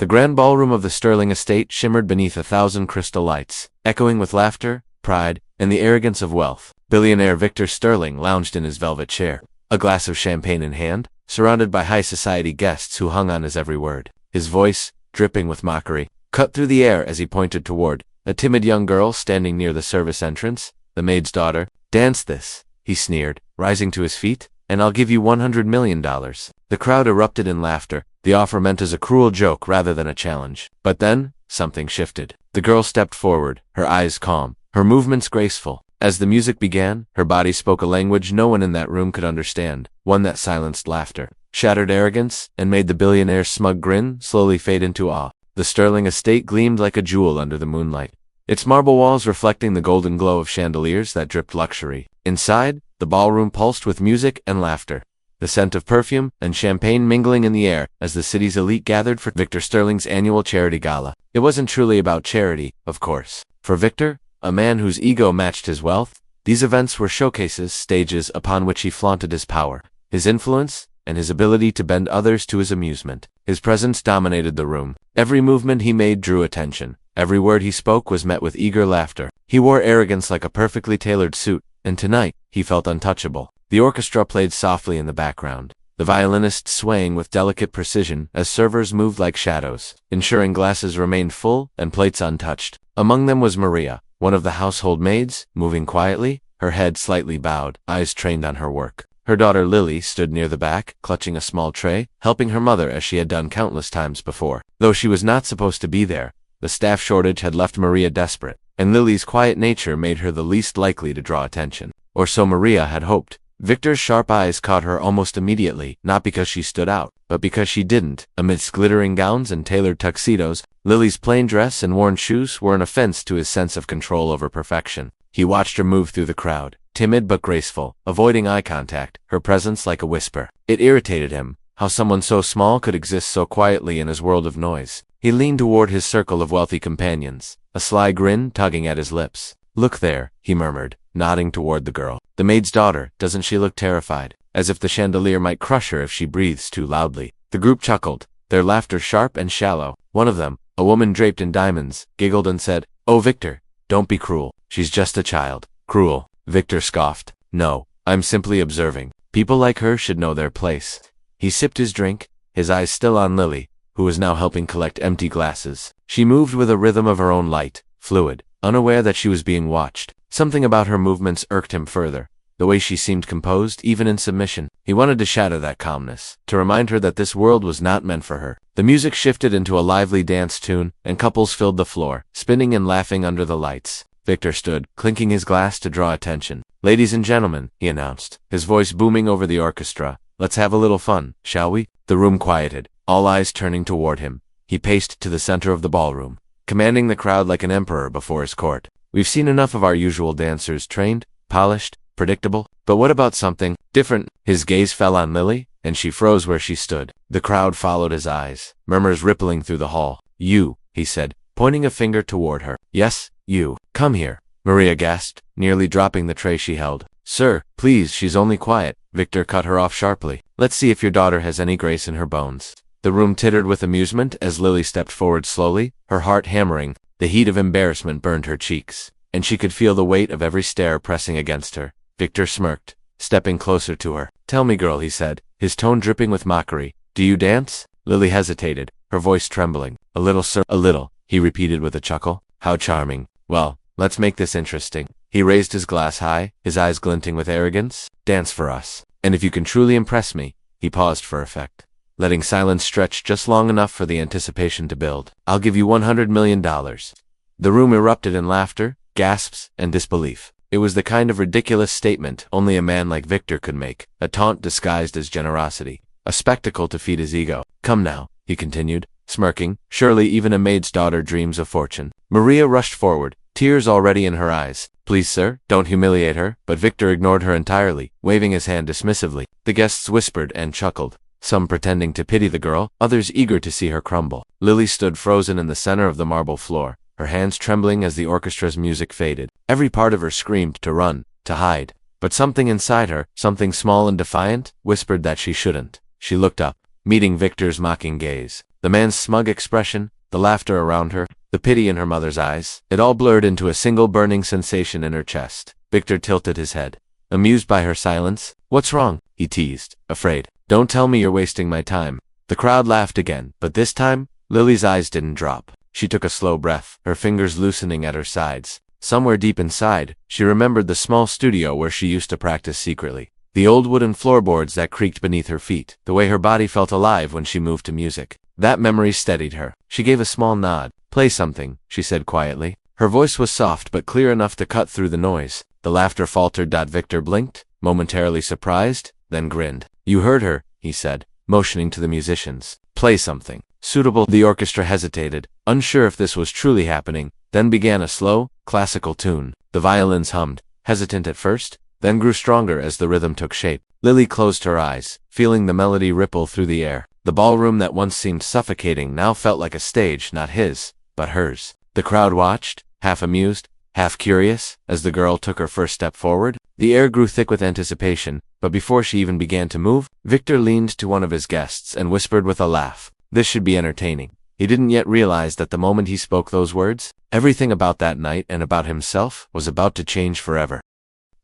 The grand ballroom of the Sterling estate shimmered beneath 1,000 crystal lights, echoing with laughter, pride, and the arrogance of wealth. Billionaire Victor Sterling lounged in his velvet chair, a glass of champagne in hand, surrounded by high society guests who hung on his every word. His voice, dripping with mockery, cut through the air as he pointed toward a timid young girl standing near the service entrance, the maid's daughter. "Dance this," he sneered, rising to his feet, "and I'll give you $100 million. The crowd erupted in laughter, the offer meant as a cruel joke rather than a challenge. But then, something shifted. The girl stepped forward, her eyes calm, her movements graceful. As the music began, her body spoke a language no one in that room could understand, one that silenced laughter, shattered arrogance, and made the billionaire's smug grin slowly fade into awe. The Sterling estate gleamed like a jewel under the moonlight, its marble walls reflecting the golden glow of chandeliers that dripped luxury. Inside, the ballroom pulsed with music and laughter, the scent of perfume and champagne mingling in the air as the city's elite gathered for Victor Sterling's annual charity gala. It wasn't truly about charity, of course. For Victor, a man whose ego matched his wealth, these events were showcases, stages upon which he flaunted his power, his influence, and his ability to bend others to his amusement. His presence dominated the room. Every movement he made drew attention. Every word he spoke was met with eager laughter. He wore arrogance like a perfectly tailored suit, and tonight, he felt untouchable. The orchestra played softly in the background, the violinist swaying with delicate precision as servers moved like shadows, ensuring glasses remained full and plates untouched. Among them was Maria, one of the household maids, moving quietly, her head slightly bowed, eyes trained on her work. Her daughter Lily stood near the back, clutching a small tray, helping her mother as she had done countless times before. Though she was not supposed to be there, the staff shortage had left Maria desperate, and Lily's quiet nature made her the least likely to draw attention. Or so Maria had hoped. Victor's sharp eyes caught her almost immediately, not because she stood out, but because she didn't. Amidst glittering gowns and tailored tuxedos, Lily's plain dress and worn shoes were an offense to his sense of control over perfection. He watched her move through the crowd, timid but graceful, avoiding eye contact, her presence like a whisper. It irritated him, how someone so small could exist so quietly in his world of noise. He leaned toward his circle of wealthy companions, a sly grin tugging at his lips. "Look there," he murmured, nodding toward the girl. "The maid's daughter, doesn't she look terrified? As if the chandelier might crush her if she breathes too loudly." The group chuckled, their laughter sharp and shallow. One of them, a woman draped in diamonds, giggled and said, "Oh Victor, don't be cruel. She's just a child." "Cruel?" Victor scoffed. "No, I'm simply observing. People like her should know their place." He sipped his drink, his eyes still on Lily, who was now helping collect empty glasses. She moved with a rhythm of her own, light, fluid, unaware that she was being watched. Something about her movements irked him further, the way she seemed composed even in submission. He wanted to shatter that calmness, to remind her that this world was not meant for her. The music shifted into a lively dance tune, and couples filled the floor, spinning and laughing under the lights. Victor stood, clinking his glass to draw attention. "Ladies and gentlemen," he announced, his voice booming over the orchestra, "let's have a little fun, shall we?" The room quieted, all eyes turning toward him. He paced to the center of the ballroom, commanding the crowd like an emperor before his court. "We've seen enough of our usual dancers, trained, polished, predictable, but what about something different?" His gaze fell on Lily, and she froze where she stood. The crowd followed his eyes, murmurs rippling through the hall. "You," he said, pointing a finger toward her. "Yes, you. Come here." Maria gasped, nearly dropping the tray she held. "Sir, please, she's only quiet." Victor cut her off sharply. "Let's see if your daughter has any grace in her bones." The room tittered with amusement as Lily stepped forward slowly, her heart hammering. The heat of embarrassment burned her cheeks, and she could feel the weight of every stare pressing against her. Victor smirked, stepping closer to her. "Tell me, girl," he said, his tone dripping with mockery. "Do you dance?" Lily hesitated, her voice trembling. "A little, sir." "A little," he repeated with a chuckle. "How charming. Well, let's make this interesting." He raised his glass high, his eyes glinting with arrogance. "Dance for us. And if you can truly impress me," he paused for effect, letting silence stretch just long enough for the anticipation to build, "I'll give you $100 million. The room erupted in laughter, gasps, and disbelief. It was the kind of ridiculous statement only a man like Victor could make, a taunt disguised as generosity, a spectacle to feed his ego. "Come now," he continued, smirking, "surely even a maid's daughter dreams of fortune." Maria rushed forward, tears already in her eyes. "Please, sir, don't humiliate her." But Victor ignored her entirely, waving his hand dismissively. The guests whispered and chuckled, some pretending to pity the girl, others eager to see her crumble. Lily stood frozen in the center of the marble floor, her hands trembling as the orchestra's music faded. Every part of her screamed to run, to hide. But something inside her, something small and defiant, whispered that she shouldn't. She looked up, meeting Victor's mocking gaze. The man's smug expression, the laughter around her, the pity in her mother's eyes, it all blurred into a single burning sensation in her chest. Victor tilted his head, amused by her silence. "What's wrong?" he teased, afraid. "Don't tell me you're wasting my time." The crowd laughed again, but this time, Lily's eyes didn't drop. She took a slow breath, her fingers loosening at her sides. Somewhere deep inside, she remembered the small studio where she used to practice secretly. The old wooden floorboards that creaked beneath her feet, the way her body felt alive when she moved to music. That memory steadied her. She gave a small nod. "Play something," she said quietly. Her voice was soft but clear enough to cut through the noise. The laughter faltered. Victor blinked, momentarily surprised, then grinned. "You heard her," he said, motioning to the musicians. "Play something suitable." The orchestra hesitated, unsure if this was truly happening, then began a slow, classical tune. The violins hummed, hesitant at first, then grew stronger as the rhythm took shape. Lily closed her eyes, feeling the melody ripple through the air. The ballroom that once seemed suffocating now felt like a stage, not his, but hers. The crowd watched, half amused, half curious, as the girl took her first step forward. The air grew thick with anticipation, but before she even began to move, Victor leaned to one of his guests and whispered with a laugh, "This should be entertaining." He didn't yet realize that the moment he spoke those words, everything about that night and about himself was about to change forever.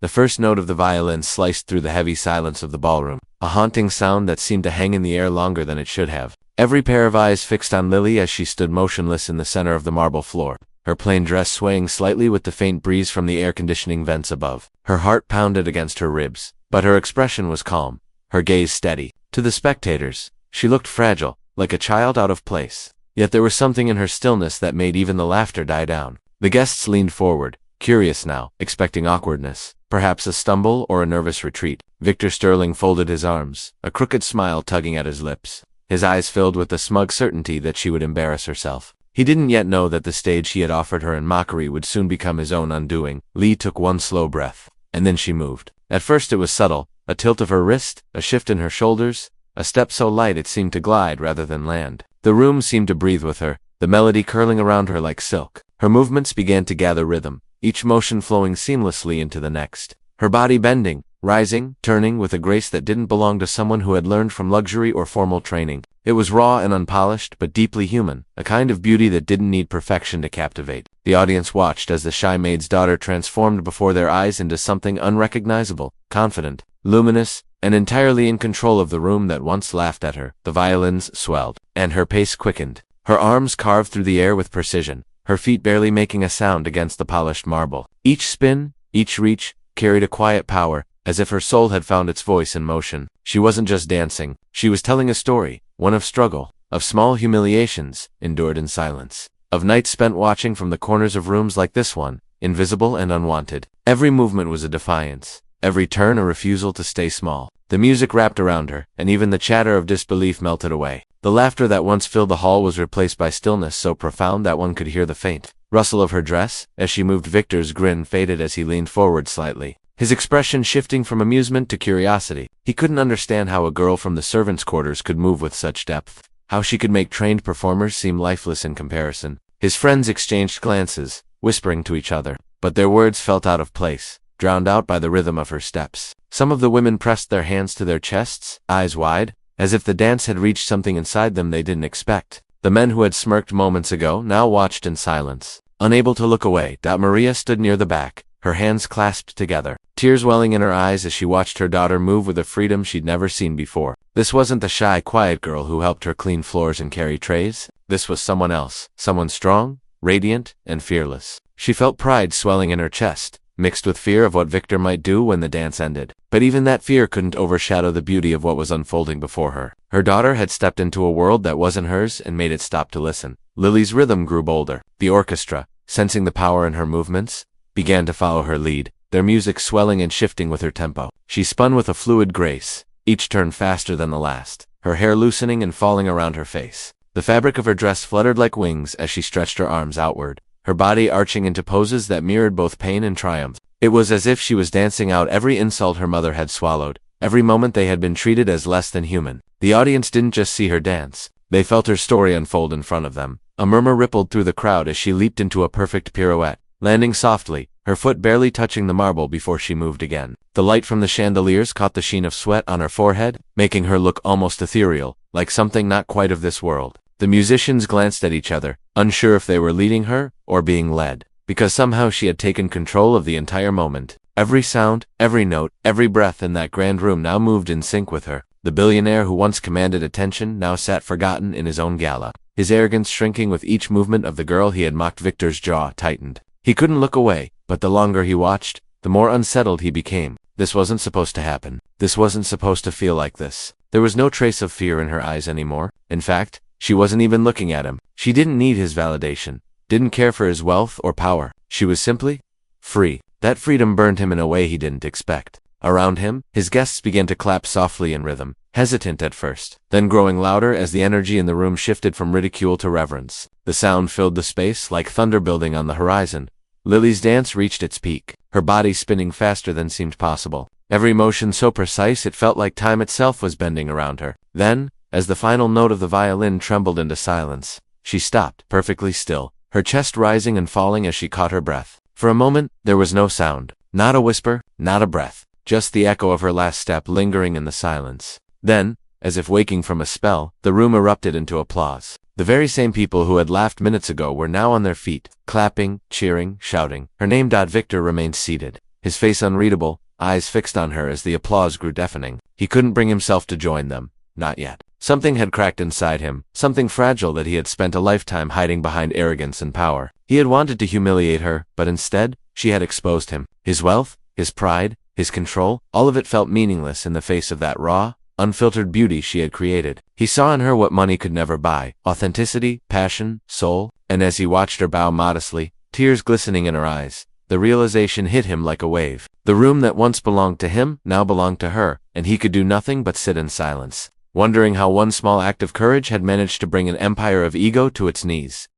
The first note of the violin sliced through the heavy silence of the ballroom, a haunting sound that seemed to hang in the air longer than it should have. Every pair of eyes fixed on Lily as she stood motionless in the center of the marble floor, her plain dress swaying slightly with the faint breeze from the air conditioning vents above. Her heart pounded against her ribs, but her expression was calm, her gaze steady. To the spectators, she looked fragile, like a child out of place. Yet there was something in her stillness that made even the laughter die down. The guests leaned forward, curious now, expecting awkwardness, perhaps a stumble or a nervous retreat. Victor Sterling folded his arms, a crooked smile tugging at his lips, his eyes filled with the smug certainty that she would embarrass herself. He didn't yet know that the stage he had offered her in mockery would soon become his own undoing. Lee took one slow breath, and then she moved. At first it was subtle, a tilt of her wrist, a shift in her shoulders, a step so light it seemed to glide rather than land. The room seemed to breathe with her, the melody curling around her like silk. Her movements began to gather rhythm, each motion flowing seamlessly into the next. Her body bending, rising, turning with a grace that didn't belong to someone who had learned from luxury or formal training. It was raw and unpolished, but deeply human, a kind of beauty that didn't need perfection to captivate. The audience watched as the shy maid's daughter transformed before their eyes into something unrecognizable, confident, luminous, and entirely in control of the room that once laughed at her. The violins swelled, and her pace quickened. Her arms carved through the air with precision, her feet barely making a sound against the polished marble. Each spin, each reach, carried a quiet power, as if her soul had found its voice in motion. She wasn't just dancing, she was telling a story, one of struggle, of small humiliations, endured in silence, of nights spent watching from the corners of rooms like this one, invisible and unwanted. Every movement was a defiance, every turn a refusal to stay small. The music wrapped around her, and even the chatter of disbelief melted away. The laughter that once filled the hall was replaced by stillness so profound that one could hear the faint rustle of her dress. As she moved, Victor's grin faded as he leaned forward slightly, his expression shifting from amusement to curiosity. He couldn't understand how a girl from the servants' quarters could move with such depth, how she could make trained performers seem lifeless in comparison. His friends exchanged glances, whispering to each other, but their words felt out of place, drowned out by the rhythm of her steps. Some of the women pressed their hands to their chests, eyes wide, as if the dance had reached something inside them they didn't expect. The men who had smirked moments ago now watched in silence, unable to look away. Maria stood near the back, her hands clasped together, tears welling in her eyes as she watched her daughter move with a freedom she'd never seen before. This wasn't the shy, quiet girl who helped her clean floors and carry trays. This was someone else, someone strong, radiant, and fearless. She felt pride swelling in her chest, mixed with fear of what Victor might do when the dance ended. But even that fear couldn't overshadow the beauty of what was unfolding before her. Her daughter had stepped into a world that wasn't hers and made it stop to listen. Lily's rhythm grew bolder. The orchestra, sensing the power in her movements, began to follow her lead, their music swelling and shifting with her tempo. She spun with a fluid grace, each turn faster than the last, her hair loosening and falling around her face. The fabric of her dress fluttered like wings as she stretched her arms outward, her body arching into poses that mirrored both pain and triumph. It was as if she was dancing out every insult her mother had swallowed, every moment they had been treated as less than human. The audience didn't just see her dance, they felt her story unfold in front of them. A murmur rippled through the crowd as she leaped into a perfect pirouette, landing softly, her foot barely touching the marble before she moved again. The light from the chandeliers caught the sheen of sweat on her forehead, making her look almost ethereal, like something not quite of this world. The musicians glanced at each other, unsure if they were leading her or being led, because somehow she had taken control of the entire moment. Every sound, every note, every breath in that grand room now moved in sync with her. The billionaire who once commanded attention now sat forgotten in his own gala, his arrogance shrinking with each movement of the girl he had mocked. Victor's jaw tightened. He couldn't look away, but the longer he watched, the more unsettled he became. This wasn't supposed to happen. This wasn't supposed to feel like this. There was no trace of fear in her eyes anymore. In fact, she wasn't even looking at him. She didn't need his validation, didn't care for his wealth or power. She was simply free. That freedom burned him in a way he didn't expect. Around him, his guests began to clap softly in rhythm, hesitant at first, then growing louder as the energy in the room shifted from ridicule to reverence. The sound filled the space like thunder building on the horizon. Lily's dance reached its peak, her body spinning faster than seemed possible. Every motion so precise it felt like time itself was bending around her. Then, as the final note of the violin trembled into silence, she stopped, perfectly still, her chest rising and falling as she caught her breath. For a moment, there was no sound, not a whisper, not a breath, just the echo of her last step lingering in the silence. Then, as if waking from a spell, the room erupted into applause. The very same people who had laughed minutes ago were now on their feet, clapping, cheering, shouting. Her name. Victor remained seated, his face unreadable, eyes fixed on her as the applause grew deafening. He couldn't bring himself to join them. Not yet. Something had cracked inside him, something fragile that he had spent a lifetime hiding behind arrogance and power. He had wanted to humiliate her, but instead, she had exposed him. His wealth, his pride, his control, all of it felt meaningless in the face of that raw, unfiltered beauty she had created. He saw in her what money could never buy: authenticity, passion, soul. And as he watched her bow modestly, tears glistening in her eyes, the realization hit him like a wave. The room that once belonged to him now belonged to her, and he could do nothing but sit in silence, wondering how one small act of courage had managed to bring an empire of ego to its knees.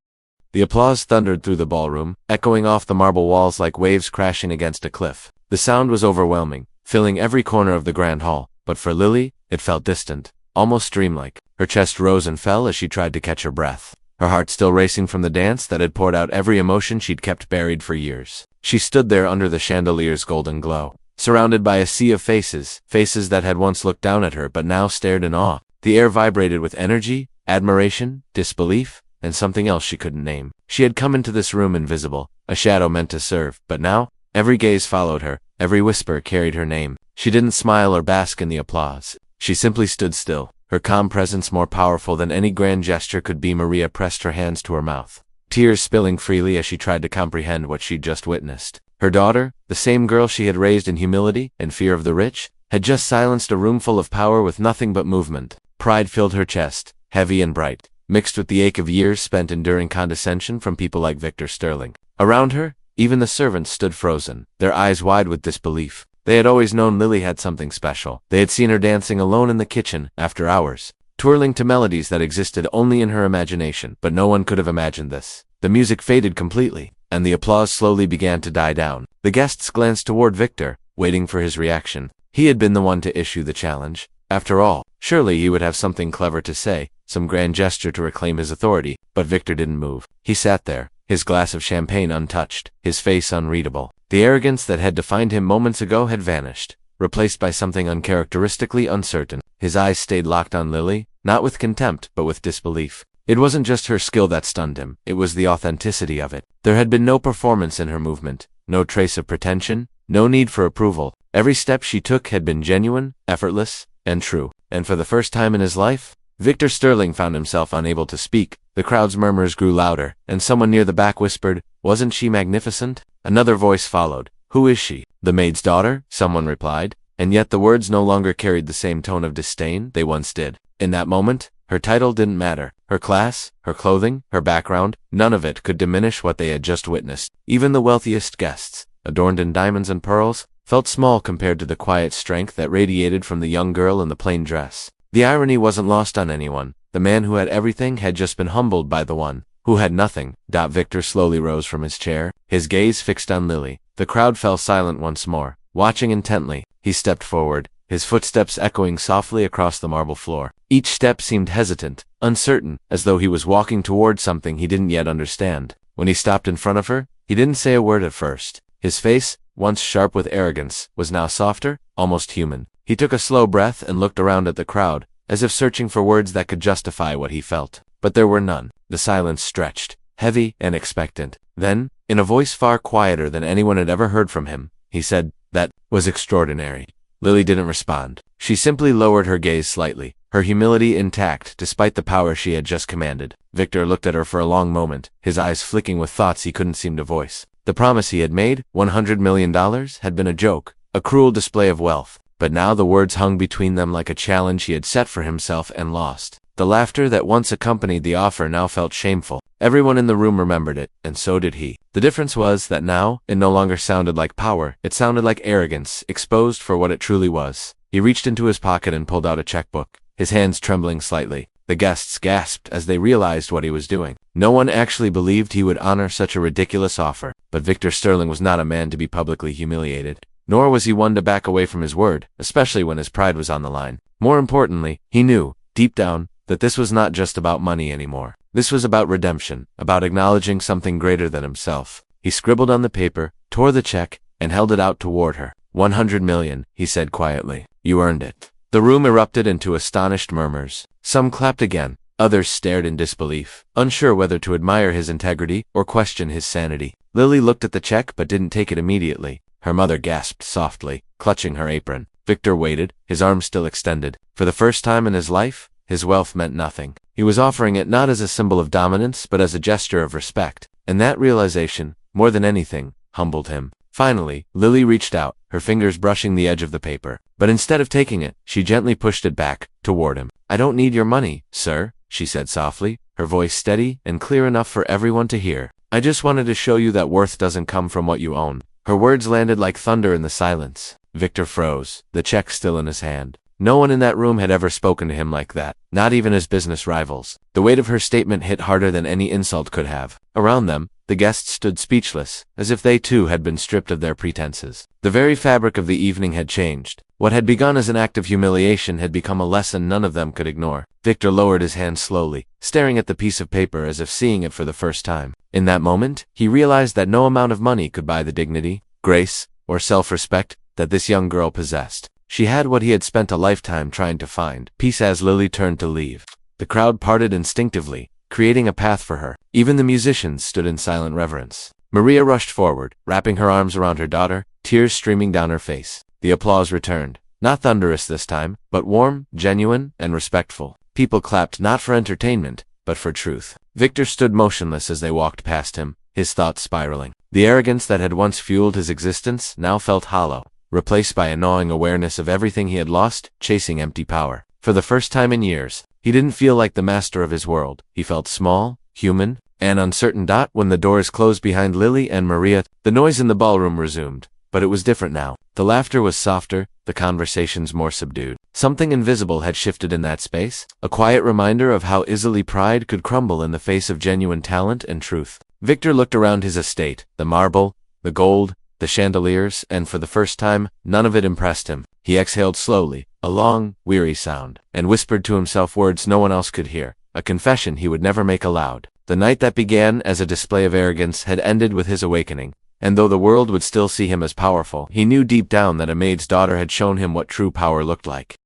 The applause thundered through the ballroom, echoing off the marble walls like waves crashing against a cliff. The sound was overwhelming, filling every corner of the grand hall, but for Lily, it felt distant, almost dreamlike. Her chest rose and fell as she tried to catch her breath, her heart still racing from the dance that had poured out every emotion she'd kept buried for years. She stood there under the chandelier's golden glow, surrounded by a sea of faces, faces that had once looked down at her but now stared in awe. The air vibrated with energy, admiration, disbelief, and something else she couldn't name. She had come into this room invisible, a shadow meant to serve, but now, every gaze followed her, every whisper carried her name. She didn't smile or bask in the applause. She simply stood still, her calm presence more powerful than any grand gesture could be. Maria pressed her hands to her mouth, tears spilling freely as she tried to comprehend what she'd just witnessed. Her daughter, the same girl she had raised in humility and fear of the rich, had just silenced a room full of power with nothing but movement. Pride filled her chest, heavy and bright, mixed with the ache of years spent enduring condescension from people like Victor Sterling. Around her, even the servants stood frozen, their eyes wide with disbelief. They had always known Lily had something special. They had seen her dancing alone in the kitchen, after hours, twirling to melodies that existed only in her imagination, but no one could have imagined this. The music faded completely, and the applause slowly began to die down. The guests glanced toward Victor, waiting for his reaction. He had been the one to issue the challenge. After all, surely he would have something clever to say, some grand gesture to reclaim his authority, but Victor didn't move. He sat there, his glass of champagne untouched, his face unreadable. The arrogance that had defined him moments ago had vanished, replaced by something uncharacteristically uncertain. His eyes stayed locked on Lily, not with contempt, but with disbelief. It wasn't just her skill that stunned him, it was the authenticity of it. There had been no performance in her movement, no trace of pretension, no need for approval. Every step she took had been genuine, effortless, and true. And for the first time in his life, Victor Sterling found himself unable to speak. The crowd's murmurs grew louder, and someone near the back whispered, "Wasn't she magnificent?" Another voice followed. "Who is she?" "The maid's daughter," someone replied, and yet the words no longer carried the same tone of disdain they once did. In that moment, her title didn't matter. Her class, her clothing, her background, none of it could diminish what they had just witnessed. Even the wealthiest guests, adorned in diamonds and pearls, felt small compared to the quiet strength that radiated from the young girl in the plain dress. The irony wasn't lost on anyone. The man who had everything had just been humbled by the one who had nothing. Victor slowly rose from his chair, his gaze fixed on Lily. The crowd fell silent once more, watching intently. He stepped forward, his footsteps echoing softly across the marble floor. Each step seemed hesitant, uncertain, as though he was walking toward something he didn't yet understand. When he stopped in front of her, he didn't say a word at first. His face, once sharp with arrogance, was now softer, almost human. He took a slow breath and looked around at the crowd, as if searching for words that could justify what he felt. but there were none. The silence stretched, heavy and expectant. Then, in a voice far quieter than anyone had ever heard from him, he said, "That was extraordinary." Lily didn't respond. She simply lowered her gaze slightly, her humility intact despite the power she had just commanded. Victor looked at her for a long moment, his eyes flicking with thoughts he couldn't seem to voice. The promise he had made, $100 million, had been a joke, a cruel display of wealth. But now the words hung between them like a challenge he had set for himself and lost. The laughter that once accompanied the offer now felt shameful. Everyone in the room remembered it, and so did he. The difference was that now, it no longer sounded like power, it sounded like arrogance, exposed for what it truly was. He reached into his pocket and pulled out a checkbook, his hands trembling slightly. The guests gasped as they realized what he was doing. No one actually believed he would honor such a ridiculous offer, but Victor Sterling was not a man to be publicly humiliated. Nor was he one to back away from his word, especially when his pride was on the line. More importantly, he knew, deep down, that this was not just about money anymore. This was about redemption, about acknowledging something greater than himself. He scribbled on the paper, tore the check, and held it out toward her. $100 million, he said quietly. You earned it. The room erupted into astonished murmurs. Some clapped again, others stared in disbelief, unsure whether to admire his integrity or question his sanity. Lily looked at the check but didn't take it immediately. Her mother gasped softly, clutching her apron. Victor waited, his arms still extended. For the first time in his life, his wealth meant nothing. He was offering it not as a symbol of dominance but as a gesture of respect, and that realization, more than anything, humbled him. Finally, Lily reached out, her fingers brushing the edge of the paper. But instead of taking it, she gently pushed it back, toward him. "I don't need your money, sir," she said softly, her voice steady and clear enough for everyone to hear. "I just wanted to show you that worth doesn't come from what you own." Her words landed like thunder in the silence. Victor froze, the check still in his hand. No one in that room had ever spoken to him like that, not even his business rivals. The weight of her statement hit harder than any insult could have. Around them, the guests stood speechless, as if they too had been stripped of their pretenses. The very fabric of the evening had changed. What had begun as an act of humiliation had become a lesson none of them could ignore. Victor lowered his hand slowly, staring at the piece of paper as if seeing it for the first time. In that moment, he realized that no amount of money could buy the dignity, grace, or self-respect that this young girl possessed. She had what he had spent a lifetime trying to find. Peace. As Lily turned to leave, the crowd parted instinctively, creating a path for her. Even the musicians stood in silent reverence. Maria rushed forward, wrapping her arms around her daughter, tears streaming down her face. The applause returned, not thunderous this time, but warm, genuine, and respectful. People clapped not for entertainment, but for truth. Victor stood motionless as they walked past him, his thoughts spiraling. The arrogance that had once fueled his existence now felt hollow, replaced by a gnawing awareness of everything he had lost, chasing empty power. For the first time in years, he didn't feel like the master of his world. He felt small, human, and uncertain. When the doors closed behind Lily and Maria, the noise in the ballroom resumed. But it was different now. The laughter was softer, the conversations more subdued. Something invisible had shifted in that space, a quiet reminder of how easily pride could crumble in the face of genuine talent and truth. Victor looked around his estate, the marble, the gold, the chandeliers, and for the first time, none of it impressed him. He exhaled slowly, a long, weary sound, and whispered to himself words no one else could hear, a confession he would never make aloud. The night that began as a display of arrogance had ended with his awakening, and though the world would still see him as powerful, he knew deep down that a maid's daughter had shown him what true power looked like.